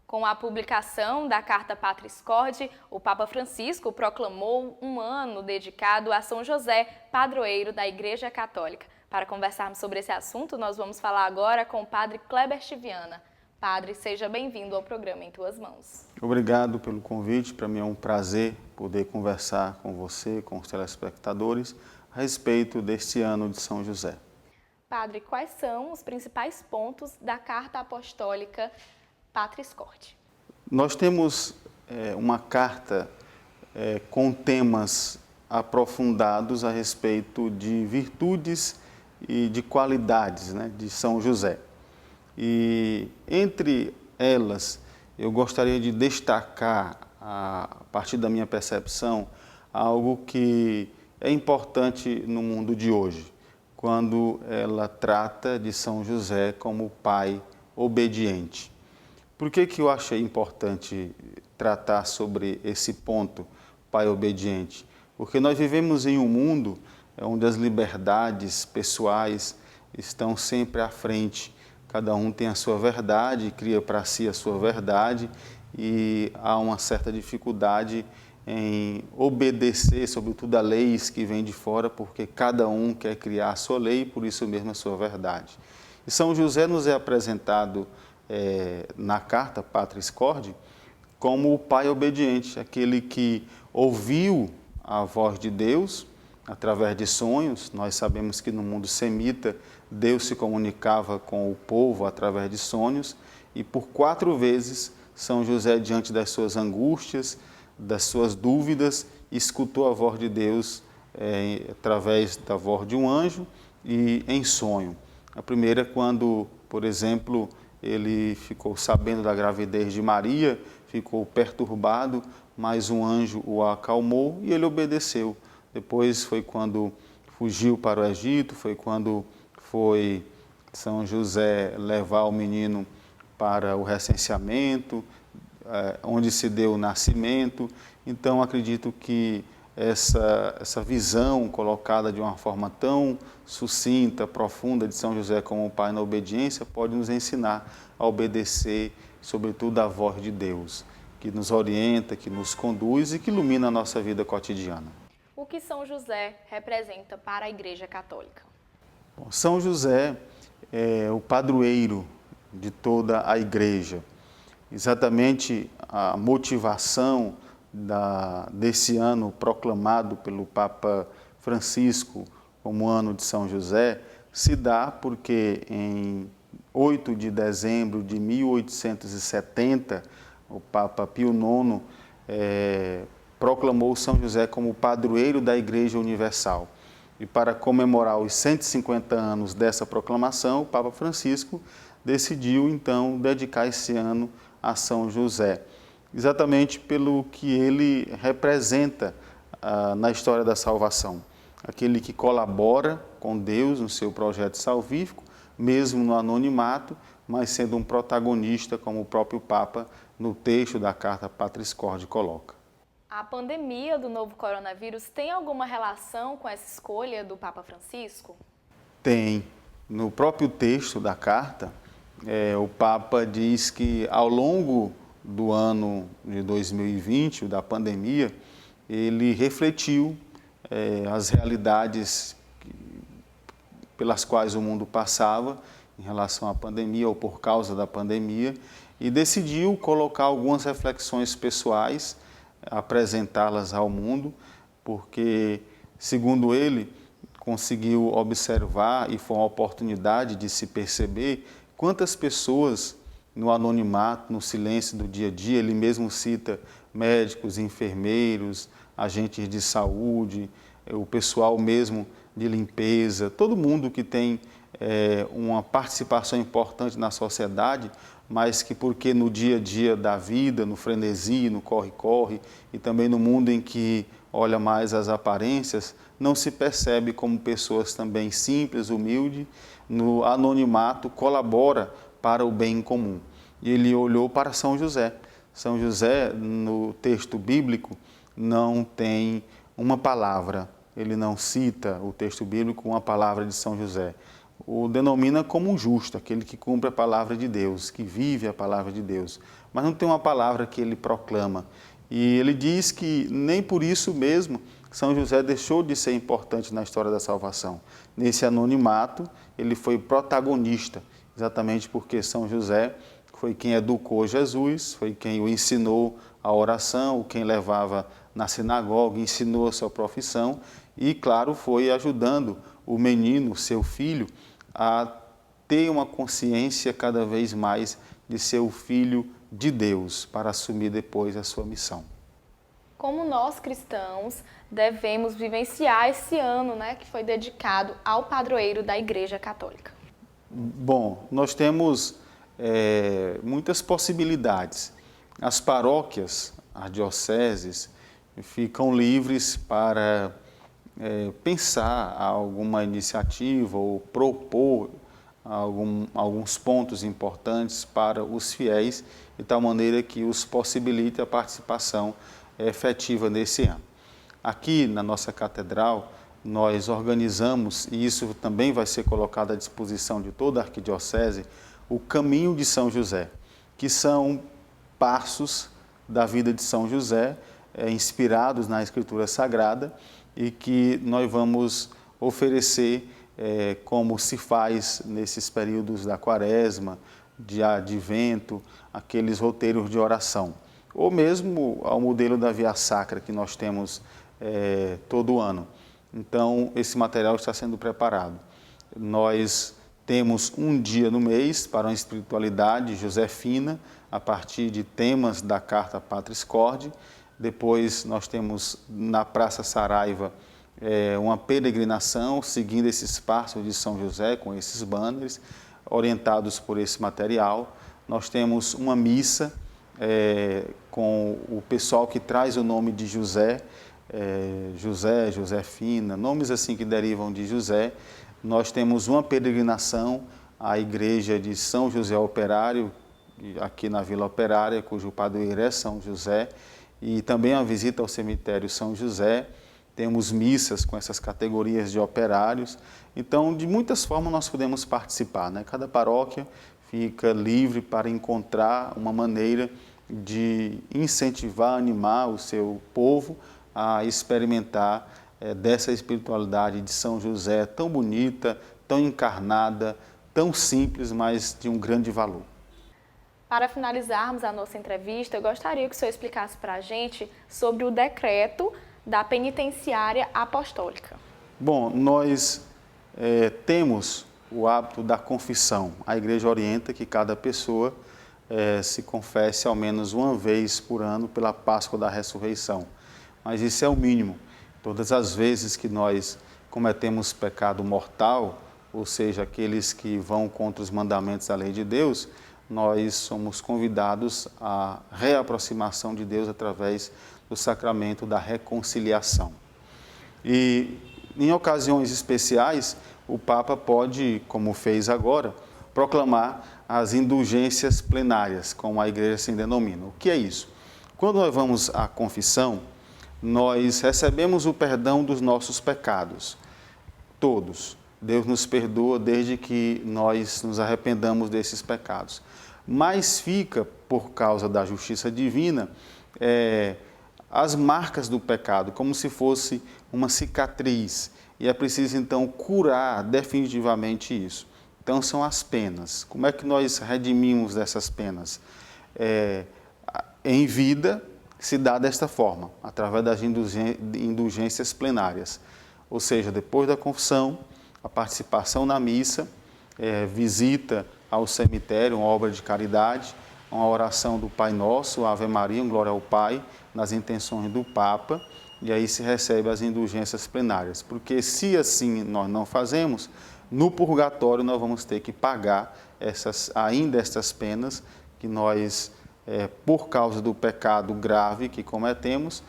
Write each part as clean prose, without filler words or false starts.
Com a publicação da Carta Patris Corde, o Papa Francisco proclamou um ano dedicado a São José, padroeiro da Igreja Católica. Para conversarmos sobre esse assunto, nós vamos falar agora com o Padre Kleber Viana. Padre, seja bem-vindo ao programa Em Tuas Mãos. Obrigado pelo convite. Para mim é um prazer poder conversar com você, com os telespectadores, a respeito deste ano de São José. Padre, quais são os principais pontos da Carta Apostólica Patris Corde? Nós temos uma carta com temas aprofundados a respeito de virtudes e de qualidades, de São José. E entre elas, eu gostaria de destacar, a partir da minha percepção, algo que é importante no mundo de hoje, quando ela trata de São José como pai obediente. Por que eu achei importante tratar sobre esse ponto, pai obediente? Porque nós vivemos em um mundo onde as liberdades pessoais estão sempre à frente. Cada um tem a sua verdade, cria para si a sua verdade e há uma certa dificuldade em obedecer, sobretudo a leis que vêm de fora, porque cada um quer criar a sua lei e por isso mesmo a sua verdade. E São José nos é apresentado na carta Patris Corde como o pai obediente, aquele que ouviu a voz de Deus através de sonhos. Nós sabemos que no mundo semita Deus se comunicava com o povo através de sonhos e por 4 vezes São José, diante das suas angústias, das suas dúvidas, escutou a voz de Deus através da voz de um anjo e em sonho. A primeira, quando, por exemplo, ele ficou sabendo da gravidez de Maria, ficou perturbado, mas um anjo o acalmou e ele obedeceu. Depois foi quando fugiu para o Egito, foi quando foi São José levar o menino para o recenseamento, onde se deu o nascimento. Então, acredito que essa visão colocada de uma forma tão sucinta, profunda de São José como o pai na obediência, pode nos ensinar a obedecer, sobretudo, à voz de Deus, que nos orienta, que nos conduz e que ilumina a nossa vida cotidiana. O que São José representa para a Igreja Católica? Bom, São José é o padroeiro de toda a Igreja. Exatamente a motivação desse ano proclamado pelo Papa Francisco como ano de São José se dá porque em 8 de dezembro de 1870, o Papa Pio IX proclamou São José como padroeiro da Igreja Universal. E para comemorar os 150 anos dessa proclamação, o Papa Francisco decidiu então dedicar esse ano a São José, exatamente pelo que ele representa na história da salvação. Aquele que colabora com Deus no seu projeto salvífico, mesmo no anonimato, mas sendo um protagonista, como o próprio Papa, no texto da carta Patris Corde, coloca. A pandemia do novo coronavírus tem alguma relação com essa escolha do Papa Francisco? Tem. No próprio texto da carta, o Papa diz que ao longo do ano de 2020, da pandemia, ele refletiu as realidades pelas quais o mundo passava em relação à pandemia ou por causa da pandemia e decidiu colocar algumas reflexões pessoais, apresentá-las ao mundo, porque, segundo ele, conseguiu observar e foi uma oportunidade de se perceber quantas pessoas no anonimato, no silêncio do dia a dia, ele mesmo cita médicos, enfermeiros, agentes de saúde, o pessoal mesmo de limpeza, todo mundo que tem uma participação importante na sociedade, mas que porque no dia a dia da vida, no frenesi, no corre-corre e também no mundo em que olha mais as aparências, não se percebe como pessoas também simples, humildes, no anonimato colabora para o bem comum. E ele olhou para São José. São José, no texto bíblico, não tem uma palavra, ele não cita o texto bíblico uma palavra de São José. O denomina como um justo, aquele que cumpre a palavra de Deus, que vive a palavra de Deus. mas não tem uma palavra que ele proclama. E ele diz que nem por isso mesmo São José deixou de ser importante na história da salvação. Nesse anonimato, ele foi protagonista, exatamente porque São José foi quem educou Jesus, foi quem o ensinou a oração, quem levava na sinagoga, ensinou a sua profissão e, claro, foi ajudando o menino, seu filho, a ter uma consciência cada vez mais de ser o filho de Deus para assumir depois a sua missão. Como nós cristãos devemos vivenciar esse ano, que foi dedicado ao padroeiro da Igreja Católica? Bom, nós temos muitas possibilidades. As paróquias, as dioceses, ficam livres para pensar alguma iniciativa ou propor alguns pontos importantes para os fiéis, de tal maneira que os possibilite a participação efetiva nesse ano. Aqui na nossa catedral, nós organizamos, e isso também vai ser colocado à disposição de toda a arquidiocese, o Caminho de São José, que são passos da vida de São José, inspirados na Escritura Sagrada, e que nós vamos oferecer como se faz nesses períodos da Quaresma, de Advento, aqueles roteiros de oração. Ou mesmo ao modelo da Via Sacra que nós temos todo ano. Então, esse material está sendo preparado. Nós temos um dia no mês para uma espiritualidade josefina, a partir de temas da Carta Patris Corde. Depois nós temos na Praça Saraiva uma peregrinação, seguindo esses passos de São José, com esses banners, orientados por esse material. Nós temos uma missa com o pessoal que traz o nome de José, José, Josefina, nomes assim que derivam de José. Nós temos uma peregrinação à igreja de São José Operário, aqui na Vila Operária, cujo padroeiro é São José, e também a visita ao cemitério São José. Temos missas com essas categorias de operários. Então, de muitas formas nós podemos participar, Cada paróquia fica livre para encontrar uma maneira de incentivar, animar o seu povo a experimentar dessa espiritualidade de São José tão bonita, tão encarnada, tão simples, mas de um grande valor. Para finalizarmos a nossa entrevista, eu gostaria que o senhor explicasse para a gente sobre o decreto da penitenciária apostólica. Bom, nós temos o hábito da confissão. A Igreja orienta que cada pessoa se confesse ao menos uma vez por ano pela Páscoa da Ressurreição. Mas isso é o mínimo. Todas as vezes que nós cometemos pecado mortal, ou seja, aqueles que vão contra os mandamentos da lei de Deus, nós somos convidados à reaproximação de Deus através do sacramento da reconciliação. E em ocasiões especiais, o Papa pode, como fez agora, proclamar as indulgências plenárias, como a Igreja assim denomina. O que é isso? Quando nós vamos à confissão, nós recebemos o perdão dos nossos pecados, todos. Deus nos perdoa desde que nós nos arrependamos desses pecados. Mas fica, por causa da justiça divina, as marcas do pecado, como se fosse uma cicatriz. E é preciso, então, curar definitivamente isso. Então, são as penas. Como é que nós redimimos dessas penas? Em vida, se dá desta forma, através das indulgências plenárias. Ou seja, depois da confissão, a participação na missa, visita ao cemitério, uma obra de caridade, uma oração do Pai Nosso, Ave Maria, Glória ao Pai, nas intenções do Papa, e aí se recebe as indulgências plenárias. Porque se assim nós não fazemos, no purgatório nós vamos ter que pagar ainda estas penas que nós, por causa do pecado grave que cometemos,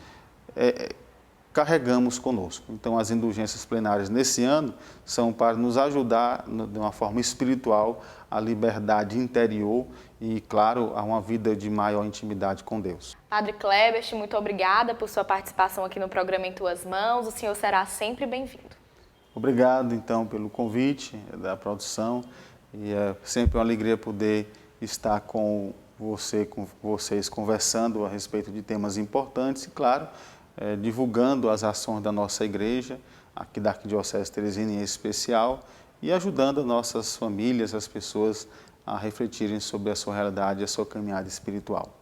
carregamos conosco. Então, as indulgências plenárias nesse ano são para nos ajudar, de uma forma espiritual, à liberdade interior e, claro, a uma vida de maior intimidade com Deus. Padre Klebert, muito obrigada por sua participação aqui no programa Em Tuas Mãos. O senhor será sempre bem-vindo. Obrigado, então, pelo convite da produção. E é sempre uma alegria poder estar com com vocês conversando a respeito de temas importantes e, claro, divulgando as ações da nossa igreja, aqui da Arquidiocese de Teresina em especial, e ajudando nossas famílias, as pessoas a refletirem sobre a sua realidade e a sua caminhada espiritual.